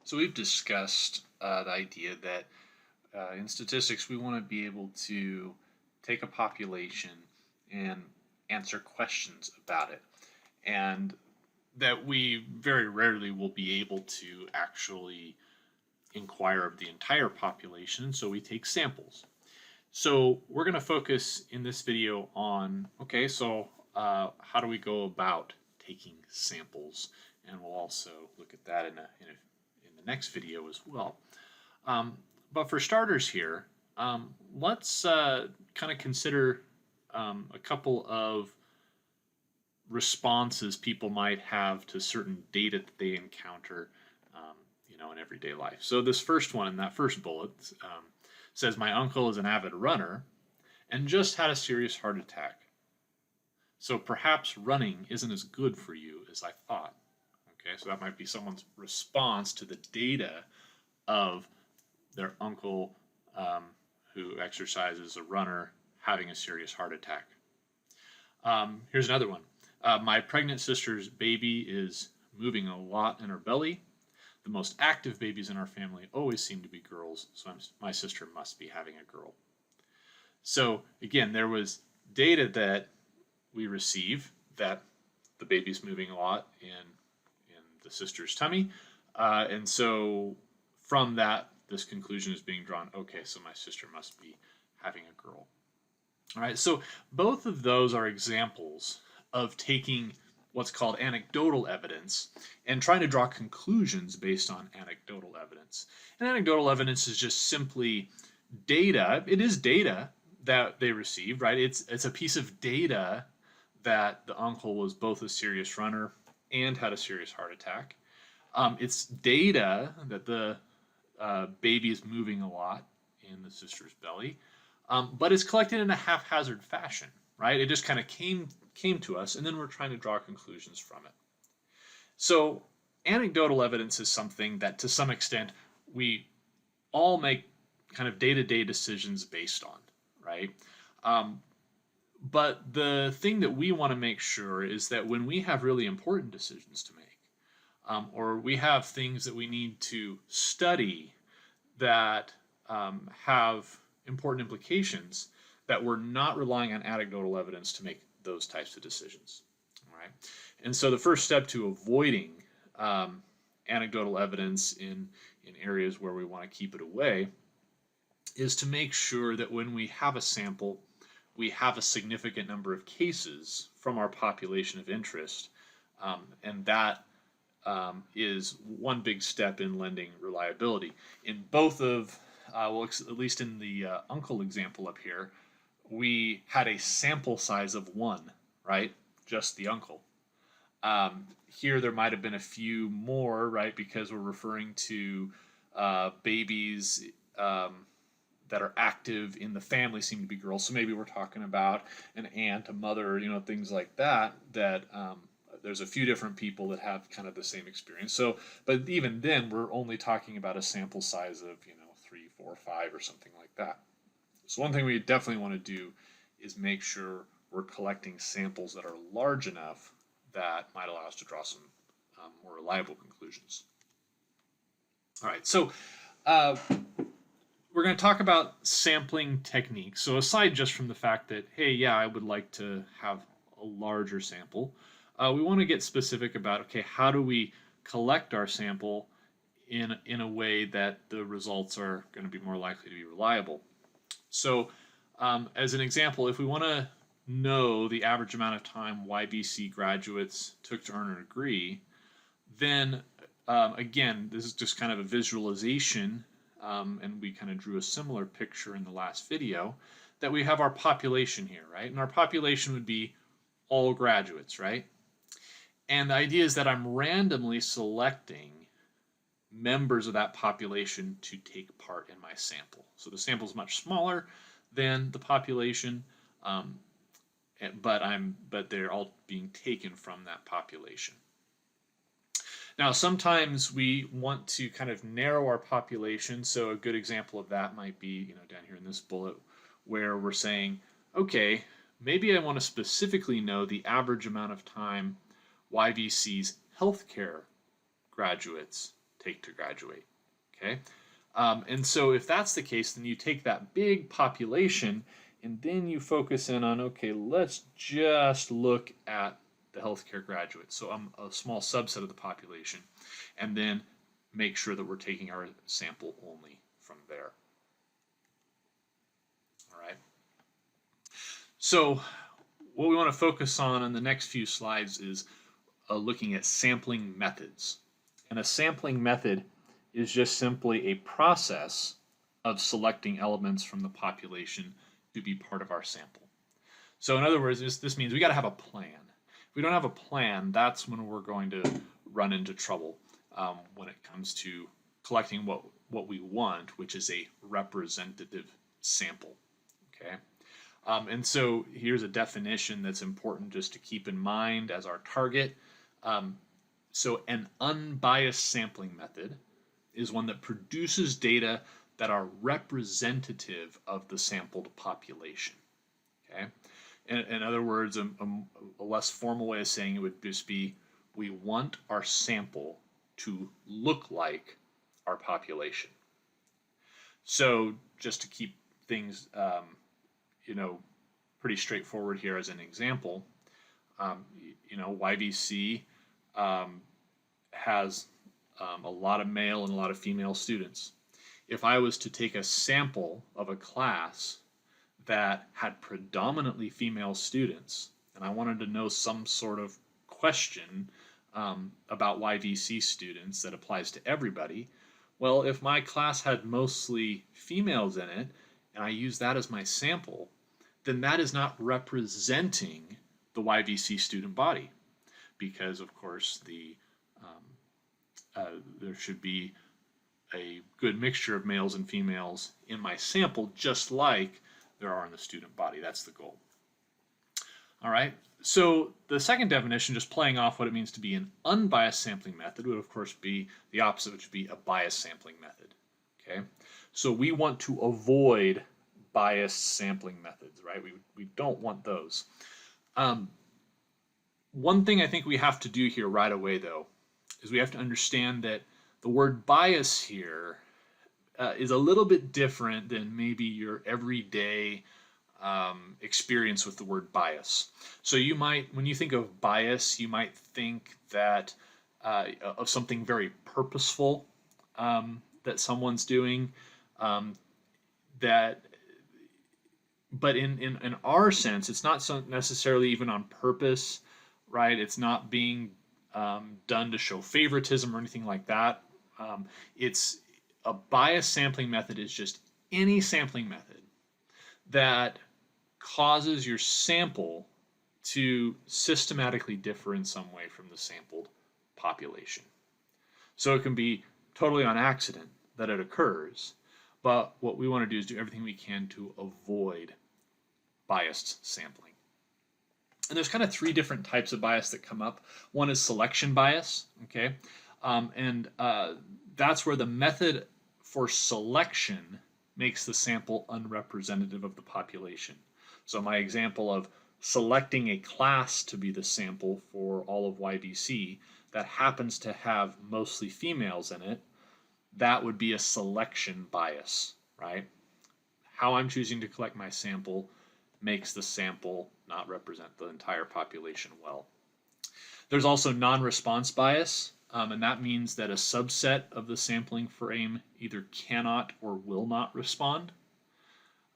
So we've discussed the idea that in statistics we want to be able to take a population and answer questions about it, and that we very rarely will be able to actually inquire of the entire population, so we take samples. So we're going to focus in this video on, okay, so how do we go about taking samples? And we'll also look at that in the next video as well. But for starters here, let's kind of consider a couple of responses people might have to certain data that they encounter in everyday life. So this first one in that first bullet says, my uncle is an avid runner and just had a serious heart attack. So perhaps running isn't as good for you as I thought. Okay, so that might be someone's response to the data of their uncle who exercises, a runner, having a serious heart attack. Here's another one. My pregnant sister's baby is moving a lot in her belly. The most active babies in our family always seem to be girls, so my sister must be having a girl. So again, there was data that we receive that the baby's moving a lot in the sister's tummy, and so from that, this conclusion is being drawn. Okay, so my sister must be having a girl. All right, so both of those are examples of taking what's called anecdotal evidence and trying to draw conclusions based on anecdotal evidence. And anecdotal evidence is just simply data. It is data that they received, right? It's a piece of data that the uncle was both a serious runner and had a serious heart attack. It's data that the baby is moving a lot in the sister's belly, but it's collected in a haphazard fashion, right? It just kind of came to us, and then we're trying to draw conclusions from it. So anecdotal evidence is something that to some extent we all make kind of day-to-day decisions based on, right? But the thing that we want to make sure is that when we have really important decisions to make, or we have things that we need to study that have important implications, that we're not relying on anecdotal evidence to make those types of decisions. All right, and so the first step to avoiding anecdotal evidence in areas where we want to keep it away is to make sure that when we have a sample, we have a significant number of cases from our population of interest, and that is one big step in lending reliability. In both of, well, at least in the uncle example up here, we had a sample size of 1, right? Just the uncle. Here there might have been a few more, right? Because we're referring to babies that are active in the family seem to be girls. So maybe we're talking about an aunt, a mother, things like that, that there's a few different people that have kind of the same experience. So, but even then, we're only talking about a sample size of, 3, 4, 5 or something like that. So one thing we definitely want to do is make sure we're collecting samples that are large enough that might allow us to draw some more reliable conclusions. All right, so we're going to talk about sampling techniques. So aside just from the fact that, hey, yeah, I would like to have a larger sample, we want to get specific about, okay, how do we collect our sample in a way that the results are going to be more likely to be reliable. So as an example, if we want to know the average amount of time YBC graduates took to earn a degree, then again, this is just kind of a visualization, and we kind of drew a similar picture in the last video, that we have our population here, right? And our population would be all graduates, right? And the idea is that I'm randomly selecting members of that population to take part in my sample. So the sample is much smaller than the population, but they're all being taken from that population. Now, sometimes we want to kind of narrow our population. So a good example of that might be, down here in this bullet, where we're saying, okay, maybe I want to specifically know the average amount of time YVC's healthcare graduates take to graduate. Okay, and so if that's the case, then you take that big population and then you focus in on, okay, let's just look at the healthcare graduates. So I'm a small subset of the population, and then make sure that we're taking our sample only from there. All right. So what we want to focus on in the next few slides is looking at sampling methods. And a sampling method is just simply a process of selecting elements from the population to be part of our sample. So in other words, this means we got to have a plan. If we don't have a plan, that's when we're going to run into trouble when it comes to collecting what we want, which is a representative sample. Okay. And so here's a definition that's important just to keep in mind as our target. So an unbiased sampling method is one that produces data that are representative of the sampled population. Okay. In other words, a less formal way of saying it would just be, we want our sample to look like our population. So just to keep things, pretty straightforward here as an example, YVC has a lot of male and a lot of female students. If I was to take a sample of a class that had predominantly female students, and I wanted to know some sort of question about YVC students that applies to everybody, well, if my class had mostly females in it, and I use that as my sample, then that is not representing the YVC student body, because of course there should be a good mixture of males and females in my sample, just like there are in the student body. That's the goal. All right, so the second definition, just playing off what it means to be an unbiased sampling method, would of course be the opposite, which would be a biased sampling method. Okay, so we want to avoid biased sampling methods, right? We don't want those. One thing I think we have to do here right away, though, is we have to understand that the word bias here is a little bit different than maybe your everyday experience with the word bias. So you might, when you think of bias, you might think that of something very purposeful that someone's doing, but in our sense, it's not so necessarily even on purpose, right? It's not being done to show favoritism or anything like that. It's a biased sampling method is just any sampling method that causes your sample to systematically differ in some way from the sampled population. So it can be totally on accident that it occurs, but what we want to do is do everything we can to avoid biased sampling. And there's kind of three different types of bias that come up. One is selection bias, okay? That's where the method for selection makes the sample unrepresentative of the population. So my example of selecting a class to be the sample for all of YVC that happens to have mostly females in it, that would be a selection bias, right? How I'm choosing to collect my sample makes the sample not represent the entire population well. There's also non-response bias, and that means that a subset of the sampling frame either cannot or will not respond.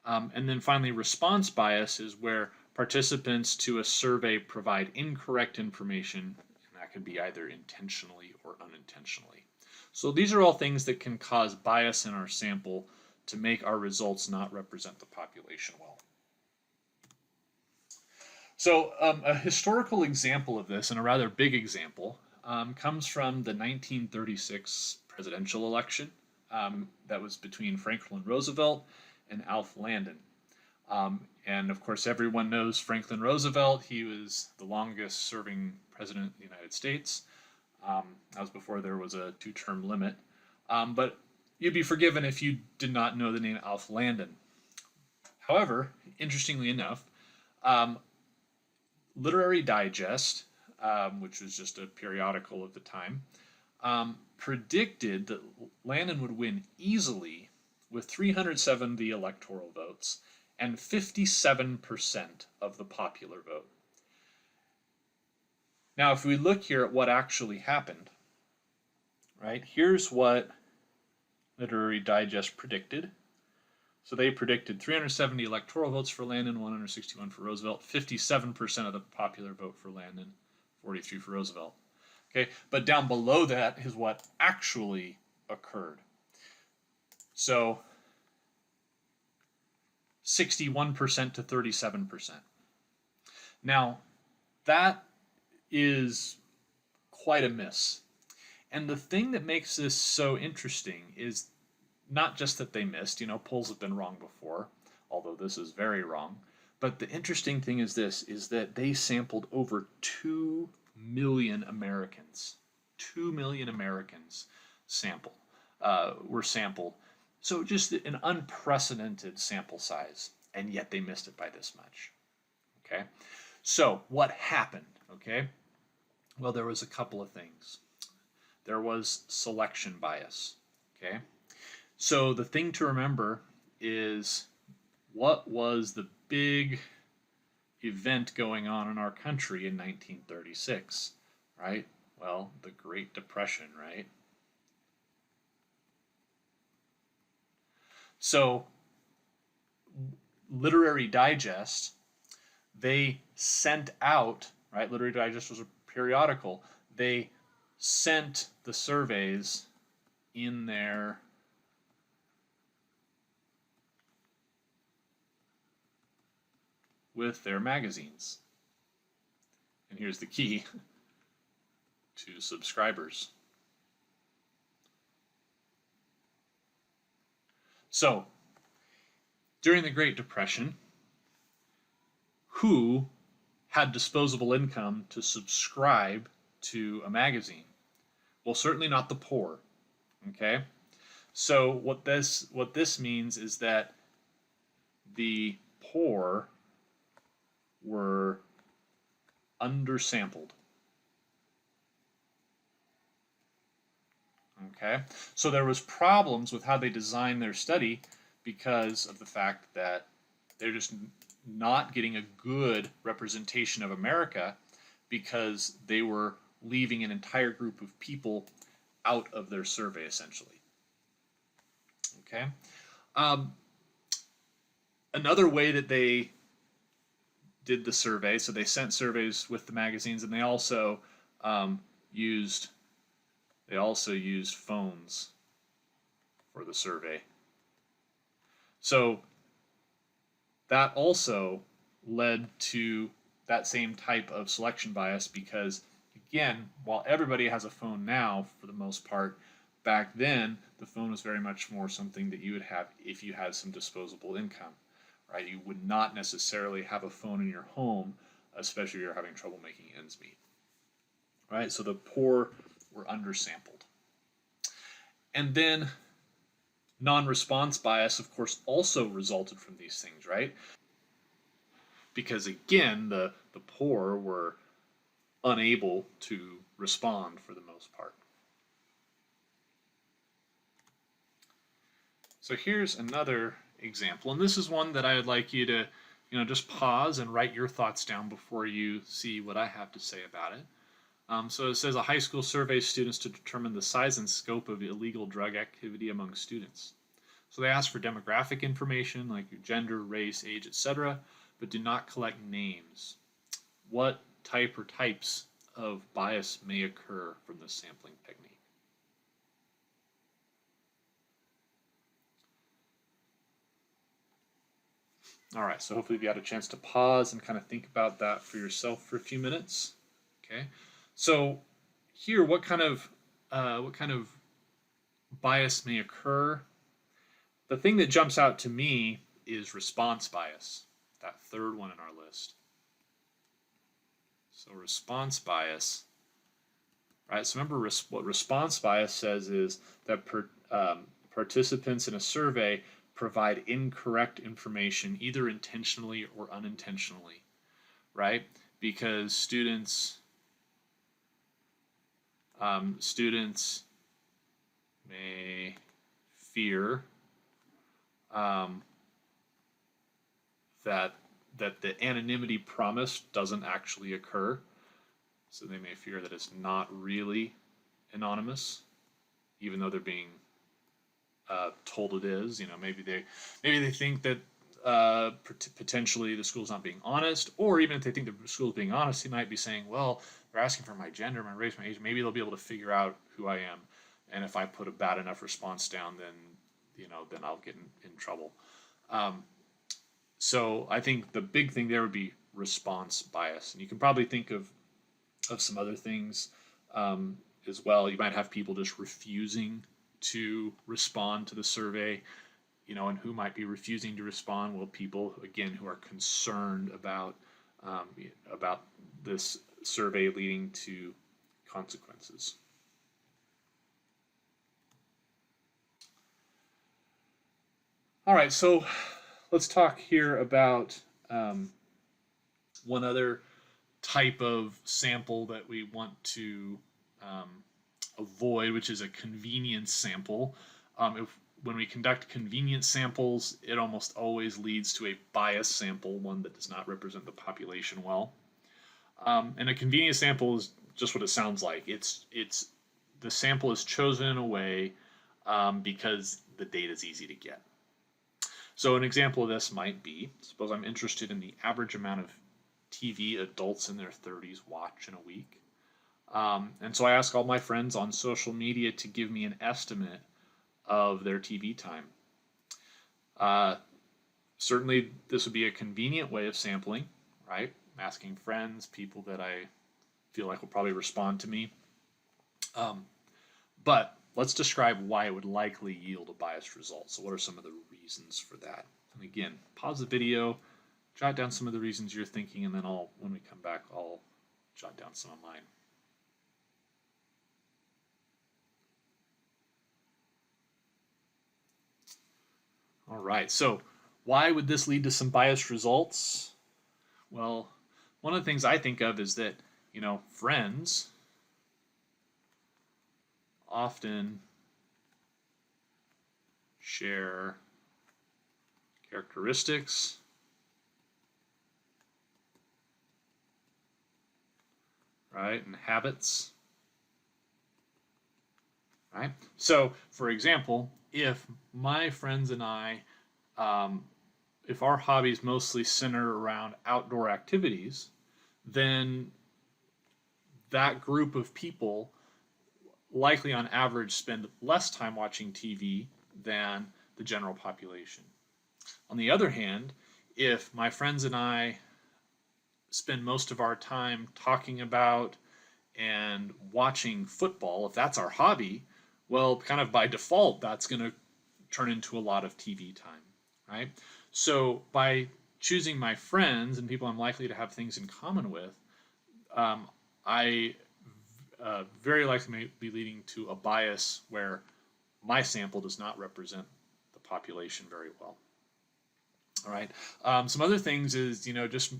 And then finally, response bias is where participants to a survey provide incorrect information, and that could be either intentionally or unintentionally. So these are all things that can cause bias in our sample to make our results not represent the population well. So a historical example of this, and a rather big example, comes from the 1936 presidential election that was between Franklin Roosevelt and Alf Landon. And of course, everyone knows Franklin Roosevelt. He was the longest serving president of the United States. That was before there was a two-term limit. But you'd be forgiven if you did not know the name Alf Landon. However, interestingly enough, Literary Digest, which was just a periodical of the time, predicted that Landon would win easily with 370 electoral votes and 57% of the popular vote. Now, if we look here at what actually happened, right, here's what Literary Digest predicted. So they predicted 370 electoral votes for Landon, 161 for Roosevelt, 57% of the popular vote for Landon, 43 for Roosevelt. Okay, but down below that is what actually occurred. So 61% to 37%. Now, that is quite a miss. And the thing that makes this so interesting is not just that they missed, polls have been wrong before, although this is very wrong. But the interesting thing is this, is that they sampled over 2 million Americans. 2 million Americans were sampled. So just an unprecedented sample size, and yet they missed it by this much. Okay, so what happened? Okay, well, there was a couple of things. There was selection bias. Okay, so the thing to remember is, what was the big event going on in our country in 1936, right? Well, the Great Depression, right? So, Literary Digest, they sent out, right? Literary Digest was a periodical. They sent the surveys in there with their magazines. And here's the key to subscribers. So, during the Great Depression, who had disposable income to subscribe to a magazine? Well, certainly not the poor. Okay? So what this means is that the poor were undersampled. Okay? So there was problems with how they designed their study because of the fact that they're just not getting a good representation of America, because they were leaving an entire group of people out of their survey, essentially. Okay? Another way that they did the survey, so they sent surveys with the magazines, and they also used phones for the survey. So that also led to that same type of selection bias, because, again, while everybody has a phone now for the most part, back then the phone was very much more something that you would have if you had some disposable income, right? You would not necessarily have a phone in your home, especially if you're having trouble making ends meet, right? So the poor were undersampled. And then non-response bias, of course, also resulted from these things, right? Because, again, the poor were unable to respond for the most part. So here's another example, and this is one that I would like you to, just pause and write your thoughts down before you see what I have to say about it. So it says a high school surveys students to determine the size and scope of illegal drug activity among students. So they ask for demographic information like your gender, race, age, etc., but do not collect names. What type or types of bias may occur from this sampling technique? All right, so hopefully you had a chance to pause and kind of think about that for yourself for a few minutes. Okay, so here, what kind of bias may occur? The thing that jumps out to me is response bias, that third one in our list. So response bias, right? So remember, what response bias says is that participants in a survey provide incorrect information, either intentionally or unintentionally, right? Because students fear um, that the anonymity promised doesn't actually occur. So they may fear that it's not really anonymous, even though they're being told it is. Maybe they think that potentially the school's not being honest, or even if they think the school's being honest, he might be saying, well, they're asking for my gender, my race, my age. Maybe they'll be able to figure out who I am, and if I put a bad enough response down, then I'll get in trouble. So I think the big thing there would be response bias, and you can probably think of some other things as well. You might have people just refusing to respond to the survey, and who might be refusing to respond? Well, people, again, who are concerned about this survey leading to consequences. All right, so let's talk here about one other type of sample that we want to avoid, which is a convenience sample. When we conduct convenience samples, it almost always leads to a bias sample, one that does not represent the population well. And a convenience sample is just what it sounds like. It's the sample is chosen in a way because the data is easy to get. So an example of this might be, suppose I'm interested in the average amount of TV adults in their 30s watch in a week. And so I ask all my friends on social media to give me an estimate of their TV time. Certainly this would be a convenient way of sampling, right? I'm asking friends, people that I feel like will probably respond to me. But let's describe why it would likely yield a biased result. So what are some of the reasons for that? And again, pause the video, jot down some of the reasons you're thinking, and then when we come back, I'll jot down some of mine. All right, so why would this lead to some biased results? Well, one of the things I think of is that, friends often share characteristics right, and habits, right? So, for example, if my friends and I, if our hobbies mostly center around outdoor activities, then that group of people likely on average spend less time watching TV than the general population. On the other hand, if my friends and I spend most of our time talking about and watching football, if that's our hobby, well, kind of by default, that's going to turn into a lot of TV time, right? So by choosing my friends and people I'm likely to have things in common with, I very likely may be leading to a bias where my sample does not represent the population very well. All right. Some other things is, just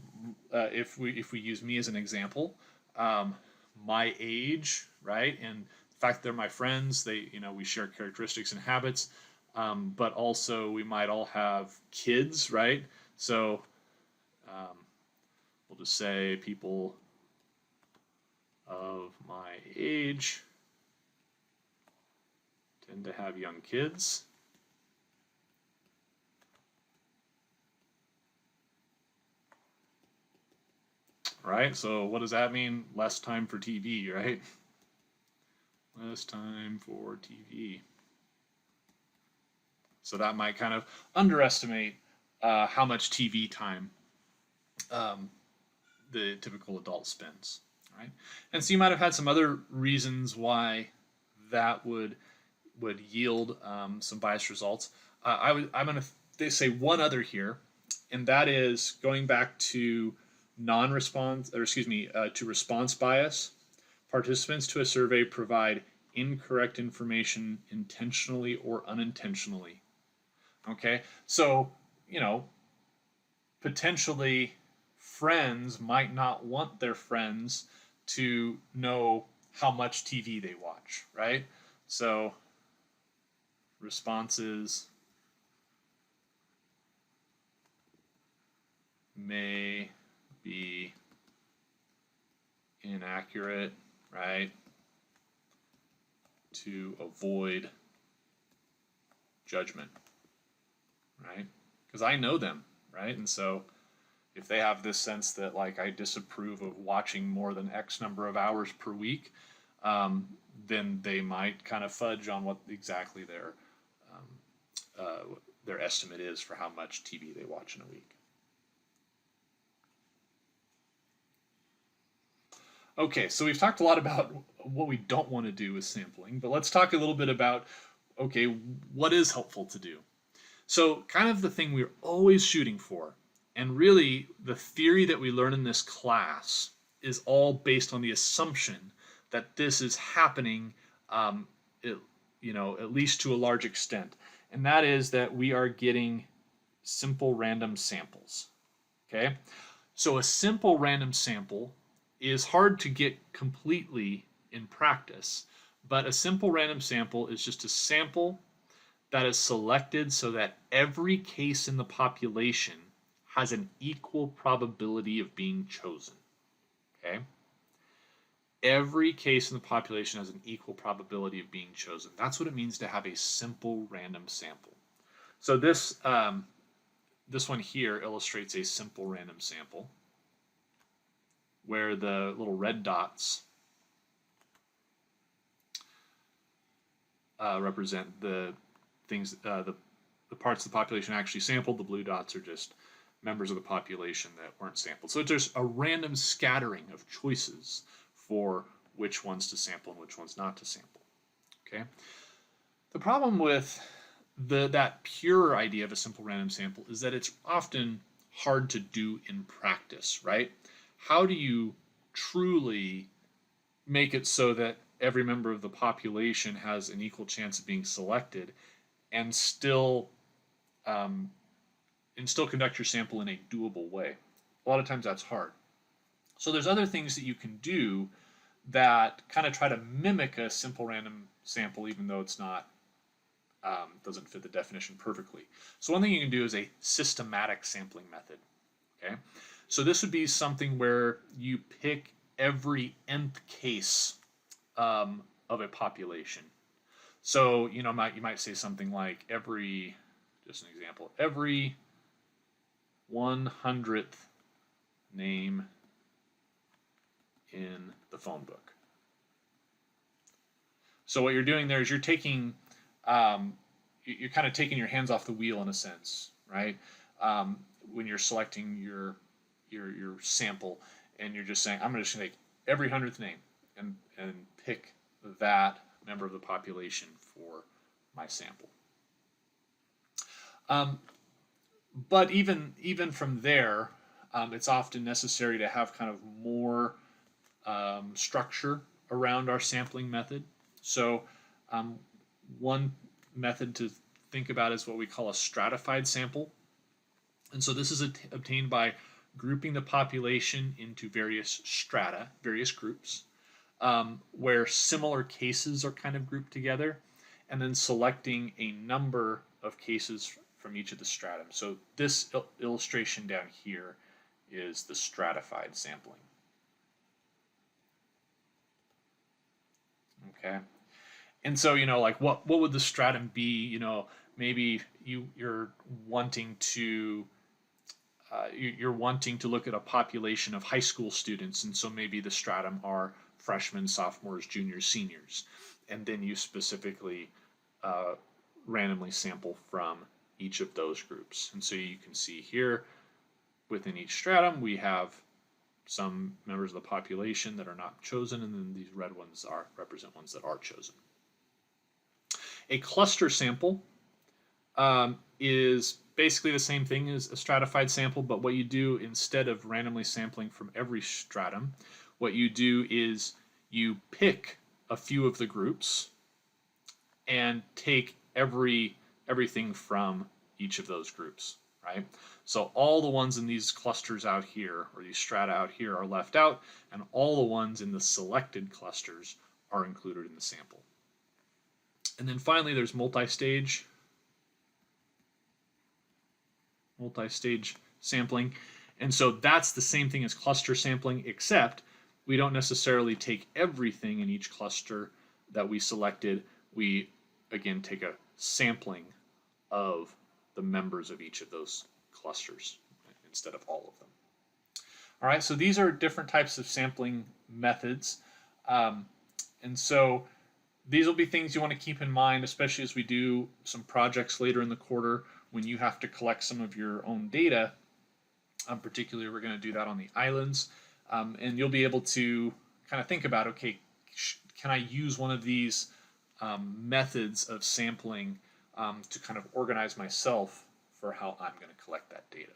if we use me as an example, my age, right, and the fact that they're my friends, we share characteristics and habits, but also we might all have kids, right? So we'll just say people of my age tend to have young kids. Right? So what does that mean? Less time for TV, right? Less time for TV. So that might kind of underestimate how much TV time the typical adult spends, right? And so you might have had some other reasons why that would yield some biased results. I'm going to say one other here, and that is going back to to response bias. Participants to a survey provide incorrect information intentionally or unintentionally. Okay, so potentially friends might not want their friends to know how much TV they watch, right? So responses may be inaccurate, right? To avoid judgment, right? Because I know them, right? And so if they have this sense that like I disapprove of watching more than X number of hours per week, then they might kind of fudge on what exactly their estimate is for how much TV they watch in a week. Okay, so we've talked a lot about what we don't want to do with sampling, but let's talk a little bit about, okay, what is helpful to do? So kind of the thing we're always shooting for, and really the theory that we learn in this class is all based on the assumption that this is happening, at least to a large extent. And that is that we are getting simple random samples, okay? So a simple random sample is hard to get completely in practice, but a simple random sample is just a sample that is selected so that every case in the population has an equal probability of being chosen. Okay? Every case in the population has an equal probability of being chosen. That's what it means to have a simple random sample. So this one here illustrates a simple random sample, where the little red dots represent the things, the parts of the population actually sampled. The blue dots are just members of the population that weren't sampled. So there's a random scattering of choices for which ones to sample and which ones not to sample. Okay. The problem with that pure idea of a simple random sample is that it's often hard to do in practice, right? How do you truly make it so that every member of the population has an equal chance of being selected and still conduct your sample in a doable way? A lot of times that's hard. So there's other things that you can do that kind of try to mimic a simple random sample, even though it's not, doesn't fit the definition perfectly. So one thing you can do is a systematic sampling method. Okay, so this would be something where you pick every nth case of a population. So you might say something like just an example, every 100th name in the phone book. So what you're doing there is you're taking, you're kind of taking your hands off the wheel in a sense, right? When you're selecting your sample, and you're just saying, I'm just going to take every 100th name and pick that member of the population for my sample. But even from there, it's often necessary to have kind of more structure around our sampling method. So one method to think about is what we call a stratified sample. And so this is obtained by grouping the population into various strata, various groups, where similar cases are kind of grouped together, and then selecting a number of cases from each of the stratum. So this illustration down here is the stratified sampling. Okay, and so like what would the stratum be? Maybe you're wanting to look at a population of high school students, and so maybe the stratum are freshmen, sophomores, juniors, seniors, and then you specifically randomly sample from each of those groups. And so you can see here within each stratum we have some members of the population that are not chosen, and then these red ones represent ones that are chosen. A cluster sample is basically the same thing as a stratified sample, but what you do instead of randomly sampling from every stratum, what you do is you pick a few of the groups and take everything from each of those groups, right? So all the ones in these clusters out here, or these strata out here, are left out, and all the ones in the selected clusters are included in the sample. And then finally, there's multi-stage sampling. And so that's the same thing as cluster sampling, except we don't necessarily take everything in each cluster that we selected. We, again, take a sampling of the members of each of those clusters instead of all of them. All right, so these are different types of sampling methods. And so these will be things you want to keep in mind, especially as we do some projects later in the quarter when you have to collect some of your own data. Particularly, we're going to do that on the islands. And you'll be able to kind of think about, okay, can I use one of these methods of sampling to kind of organize myself for how I'm going to collect that data.